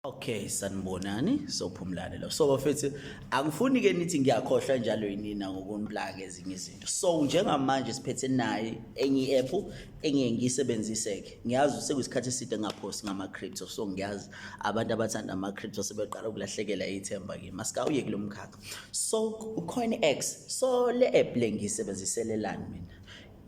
Okay, sanibonani, sophumlane lo. So bafethu angifuni ke nithi ngiyakhohlwa njalo yinina ngokunplaka ezinye izinto. So njengamanje siphethe naye enye i-app engiye ngiyisebenzise ke. Ngiyazi sekuyisikhathi eside ngaphosti ngama crypto. So ngiyazi abantu abathanda ama crypto sebeqala ukulahlekela ithemba kimi. Masikawuye kulomkhakha. So uCoinX. So le app le ngiyisebenziselelani mina?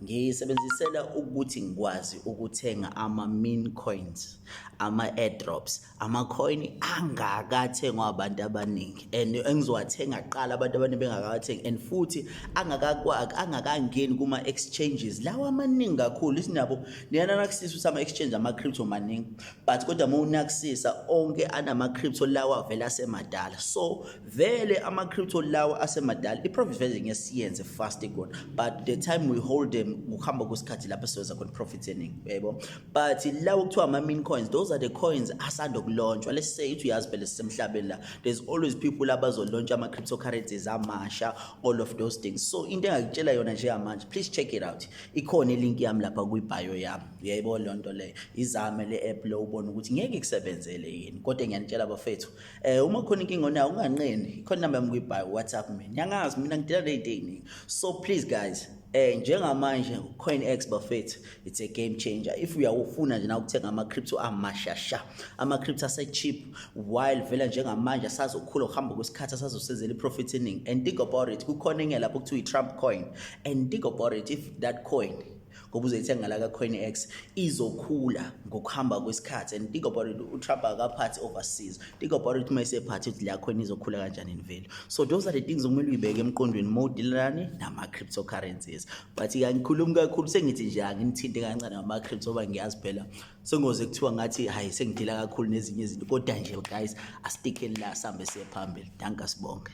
Ngiyisebenzisela ukuthi ngikwazi ukuthenga ama-meme coins, ama-airdrops, ama-coin angakathengwa abantu abaningi and engizowathenga kuqala abantu abaningi bengakawathengi and futhi angakangeni kuma-exchanges lawa amaningi kakhulu. Isinabo niyanakusisa ukuthi ama-exchange ama-crypto maningi but kodwa uma unakusisa onke anama-crypto lawa vele asemadala. So vele ama-crypto lawa asemadala i-profit vele ngesiyenze fast ikona but the time we hold them ukuhamba kwesikhathi lapho siwenza khona profit eningi, yebo. But lawo kuthiwa ama-meme coins, those are the coins asanda kulonjwa. Let's say uthi uyazi phela sisemhlabeni la, there's always people abazolontsha ama-cryptocurrencies amasha, all of those things. So into engakutshela yona njengamanje, please check it out. Ikhona ilink yami lapha kwi-bio yami, uyayibona leyo nto leyo. Izame le app lo ubone ukuthi ngeke ikusebenzele yini, kodwa ngiyanitshela bafethu uma khona inkinga onayo unganqeni, ikhona number yami kwi-bio, WhatsApp mina. Ngiyangazi mina ngidila ley'nto ey'ningi. So please guys, njengamanje uCoinX bafethu, it's a game changer. If uyawufuna nje na ukuthenga ama-crypto amashasha, ama-crypto ase-cheap, while vela njengamanje asazokhula ukuhamba kwesikhathi asazosenzela i-profit eningi. And think about it, kukhona enye lapho kuthiwa i-Trump coin, and think about it, if that coin ngoba uzoyithenga la ka-Coinx izokhula ngokuhamba kwesikhathi. And think about it, uTrump akaphathi overseas, think about it uma esephathi ukuthi la coin izokhula kanjani in value. So those are the things okumele uyibeke emqondweni uma udilelane nama-cryptocurrencies. But ngikhuluma kakhulu sengithi nje anginithinte kancane ngama-crypto ngoba ngiyazi phela sengoze kuthiwa ngathi hayi sengidila kakhulu nezinye izinto, kodwa nje guys asitickeni la sihambe siye phambili. Danke sibonke.